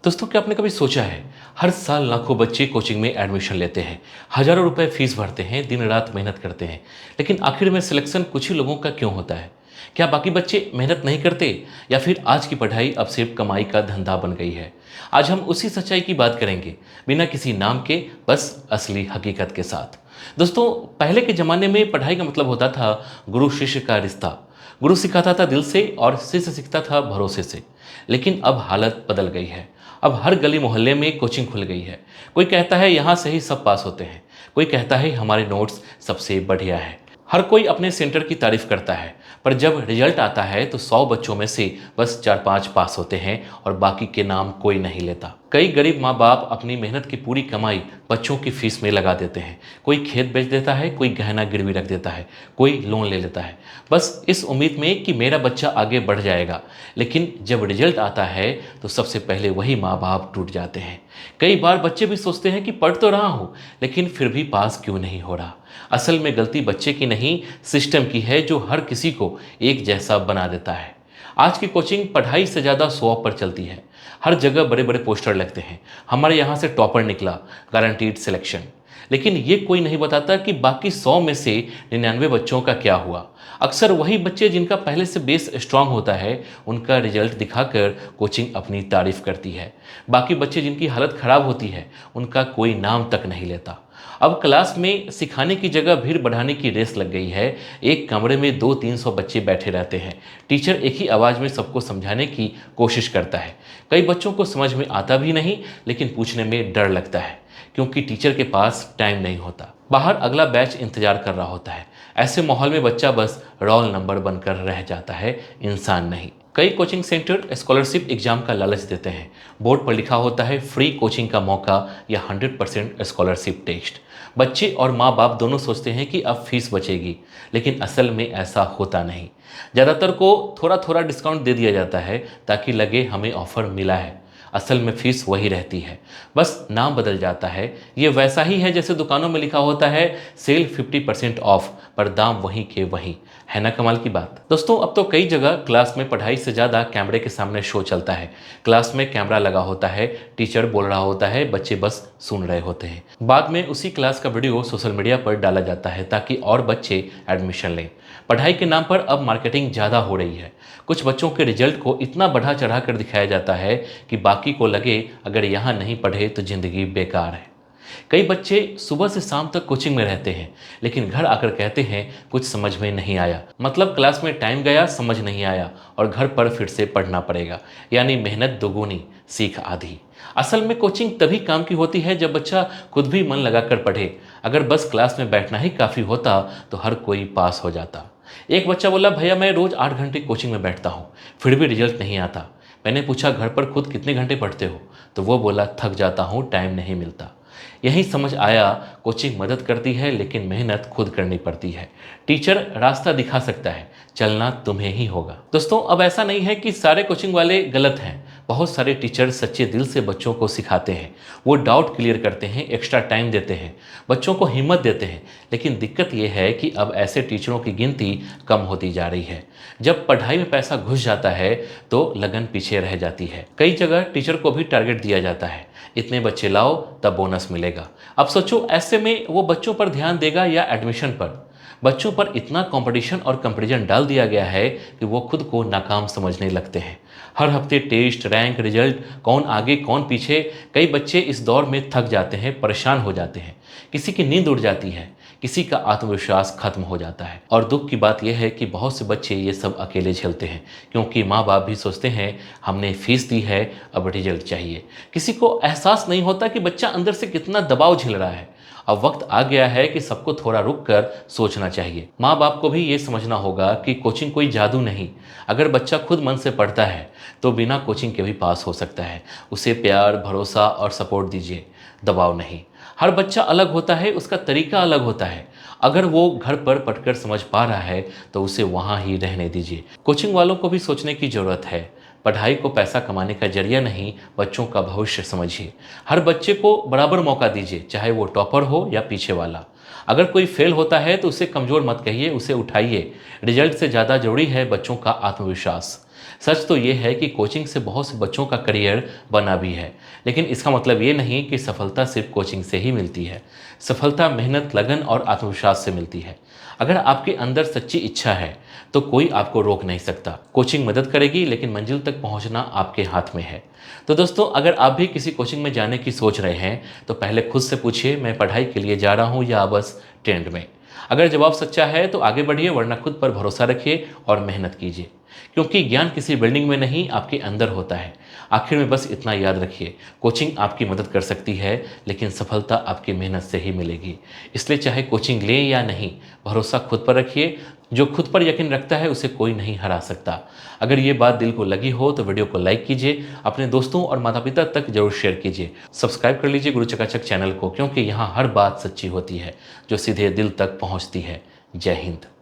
दोस्तों, क्या आपने कभी सोचा है, हर साल लाखों बच्चे कोचिंग में एडमिशन लेते हैं, हजारों रुपए फीस भरते हैं, दिन रात मेहनत करते हैं, लेकिन आखिर में सिलेक्शन कुछ ही लोगों का क्यों होता है? क्या बाकी बच्चे मेहनत नहीं करते, या फिर आज की पढ़ाई अब सिर्फ कमाई का धंधा बन गई है? आज हम उसी सच्चाई की बात करेंगे, बिना किसी नाम के, बस असली हकीकत के साथ। दोस्तों, पहले के ज़माने में पढ़ाई का मतलब होता था गुरु शिष्य का रिश्ता। गुरु सिखाता था दिल से और शिष्य सीखता था भरोसे से। लेकिन अब हालत बदल गई है। अब हर गली मोहल्ले में कोचिंग खुल गई है। कोई कहता है यहाँ से ही सब पास होते हैं, कोई कहता है हमारे नोट्स सबसे बढ़िया है। हर कोई अपने सेंटर की तारीफ करता है, पर जब रिजल्ट आता है तो 100 बच्चों में से बस 4-5 पास होते हैं और बाकी के नाम कोई नहीं लेता। कई गरीब माँ बाप अपनी मेहनत की पूरी कमाई बच्चों की फीस में लगा देते हैं। कोई खेत बेच देता है, कोई गहना गिरवी रख देता है, कोई लोन ले लेता है, बस इस उम्मीद में कि मेरा बच्चा आगे बढ़ जाएगा। लेकिन जब रिजल्ट आता है तो सबसे पहले वही माँ बाप टूट जाते हैं। कई बार बच्चे भी सोचते हैं कि पढ़ तो रहा हूँ, लेकिन फिर भी पास क्यों नहीं हो रहा। असल में गलती बच्चे की नहीं, सिस्टम की है, जो हर किसी को एक जैसा बना देता है। आज की कोचिंग पढ़ाई से ज़्यादा शो ऑफ पर चलती है। हर जगह बड़े बड़े पोस्टर लगते हैं, हमारे यहाँ से टॉपर निकला, गारंटीड सिलेक्शन। लेकिन ये कोई नहीं बताता कि बाकी 100 में से 99 बच्चों का क्या हुआ। अक्सर वही बच्चे जिनका पहले से बेस स्ट्रांग होता है, उनका रिजल्ट दिखाकर कोचिंग अपनी तारीफ करती है। बाकी बच्चे जिनकी हालत खराब होती है, उनका कोई नाम तक नहीं लेता। अब क्लास में सिखाने की जगह भीड़ बढ़ाने की रेस लग गई है। एक कमरे में 200-300 बच्चे बैठे रहते हैं। टीचर एक ही आवाज़ में सबको समझाने की कोशिश करता है। कई बच्चों को समझ में आता भी नहीं, लेकिन पूछने में डर लगता है, क्योंकि टीचर के पास टाइम नहीं होता। बाहर अगला बैच इंतजार कर रहा होता है। ऐसे माहौल में बच्चा बस रोल नंबर बनकर रह जाता है, इंसान नहीं। कई कोचिंग सेंटर स्कॉलरशिप एग्जाम का लालच देते हैं। बोर्ड पर लिखा होता है फ्री कोचिंग का मौका या 100% स्कॉलरशिप टेस्ट। बच्चे और माँ बाप दोनों सोचते हैं कि अब फीस बचेगी, लेकिन असल में ऐसा होता नहीं। ज़्यादातर को थोड़ा थोड़ा डिस्काउंट दे दिया जाता है ताकि लगे हमें ऑफर मिला है। असल में फीस वही रहती है, बस नाम बदल जाता है। ये वैसा ही है जैसे दुकानों में लिखा होता है सेल 50% ऑफ, पर दाम वहीं के वहीं। है ना कमाल की बात। दोस्तों, अब तो कई जगह क्लास में पढ़ाई से ज़्यादा कैमरे के सामने शो चलता है। क्लास में कैमरा लगा होता है, टीचर बोल रहा होता है, बच्चे बस सुन रहे होते हैं। बाद में उसी क्लास का वीडियो सोशल मीडिया पर डाला जाता है ताकि और बच्चे एडमिशन लें। पढ़ाई के नाम पर अब मार्केटिंग ज़्यादा हो रही है। कुछ बच्चों के रिजल्ट को इतना बढ़ा चढ़ा कर दिखाया जाता है कि बाकी को लगे अगर यहाँ नहीं पढ़े तो ज़िंदगी बेकार है। कई बच्चे सुबह से शाम तक कोचिंग में रहते हैं, लेकिन घर आकर कहते हैं कुछ समझ में नहीं आया। मतलब क्लास में टाइम गया, समझ नहीं आया, और घर पर फिर से पढ़ना पड़ेगा। यानी मेहनत दोगुनी, सीख आधी। असल में कोचिंग तभी काम की होती है जब बच्चा खुद भी मन लगाकर पढ़े। अगर बस क्लास में बैठना ही काफ़ी होता तो हर कोई पास हो जाता। एक बच्चा बोला, भैया मैं रोज़ 8 घंटे कोचिंग में बैठता हूँ, फिर भी रिजल्ट नहीं आता। मैंने पूछा घर पर खुद कितने घंटे पढ़ते हो? तो वो बोला, थक जाता हूँ, टाइम नहीं मिलता। यही समझ आया, कोचिंग मदद करती है लेकिन मेहनत खुद करनी पड़ती है। टीचर रास्ता दिखा सकता है, चलना तुम्हें ही होगा। दोस्तों, अब ऐसा नहीं है कि सारे कोचिंग वाले गलत हैं। बहुत सारे टीचर सच्चे दिल से बच्चों को सिखाते हैं। वो डाउट क्लियर करते हैं, एक्स्ट्रा टाइम देते हैं, बच्चों को हिम्मत देते हैं। लेकिन दिक्कत ये है कि अब ऐसे टीचरों की गिनती कम होती जा रही है। जब पढ़ाई में पैसा घुस जाता है तो लगन पीछे रह जाती है। कई जगह टीचर को भी टारगेट दिया जाता है, इतने बच्चे लाओ तब बोनस मिलेगा। अब सोचो, ऐसे में वो बच्चों पर ध्यान देगा या एडमिशन पर? बच्चों पर इतना कंपटीशन और कंपैरिजन डाल दिया गया है कि वो खुद को नाकाम समझने लगते हैं। हर हफ्ते टेस्ट, रैंक, रिजल्ट, कौन आगे कौन पीछे। कई बच्चे इस दौर में थक जाते हैं, परेशान हो जाते हैं। किसी की नींद उड़ जाती है, किसी का आत्मविश्वास खत्म हो जाता है। और दुख की बात यह है कि बहुत से बच्चे ये सब अकेले झेलते हैं, क्योंकि माँ बाप भी सोचते हैं हमने फीस दी है, अब रिजल्ट चाहिए। किसी को एहसास नहीं होता कि बच्चा अंदर से कितना दबाव झेल रहा है। अब वक्त आ गया है कि सबको थोड़ा रुक कर सोचना चाहिए। माँ बाप को भी ये समझना होगा कि कोचिंग कोई जादू नहीं। अगर बच्चा खुद मन से पढ़ता है तो बिना कोचिंग के भी पास हो सकता है। उसे प्यार, भरोसा और सपोर्ट दीजिए, दबाव नहीं। हर बच्चा अलग होता है, उसका तरीका अलग होता है। अगर वो घर पर पढ़कर समझ पा रहा है तो उसे वहाँ ही रहने दीजिए। कोचिंग वालों को भी सोचने की ज़रूरत है। पढ़ाई को पैसा कमाने का जरिया नहीं, बच्चों का भविष्य समझिए। हर बच्चे को बराबर मौका दीजिए, चाहे वो टॉपर हो या पीछे वाला। अगर कोई फेल होता है तो उसे कमज़ोर मत कहिए, उसे उठाइए। रिजल्ट से ज़्यादा जरूरी है बच्चों का आत्मविश्वास। सच तो ये है कि कोचिंग से बहुत से बच्चों का करियर बना भी है, लेकिन इसका मतलब ये नहीं कि सफलता सिर्फ कोचिंग से ही मिलती है। सफलता मेहनत, लगन और आत्मविश्वास से मिलती है। अगर आपके अंदर सच्ची इच्छा है, तो कोई आपको रोक नहीं सकता। कोचिंग मदद करेगी, लेकिन मंजिल तक पहुंचना आपके हाथ में है। तो दोस्तों, अगर आप भी किसी कोचिंग में जाने की सोच रहे हैं, तो पहले खुद से पूछिए, मैं पढ़ाई के लिए जा रहा हूँ या बस ट्रेंड में। अगर जवाब सच्चा है तो आगे बढ़िए, वरना खुद पर भरोसा रखिए और मेहनत कीजिए। क्योंकि ज्ञान किसी बिल्डिंग में नहीं, आपके अंदर होता है। आखिर में बस इतना याद रखिए, कोचिंग आपकी मदद कर सकती है, लेकिन सफलता आपकी मेहनत से ही मिलेगी। इसलिए चाहे कोचिंग लें या नहीं, भरोसा खुद पर रखिए। जो खुद पर यकीन रखता है, उसे कोई नहीं हरा सकता। अगर ये बात दिल को लगी हो तो वीडियो को लाइक कीजिए, अपने दोस्तों और माता पिता तक जरूर शेयर कीजिए। सब्सक्राइब कर लीजिए गुरु चकाचक चैनल को, क्योंकि यहाँ हर बात सच्ची होती है जो सीधे दिल तक पहुँचती है। जय हिंद।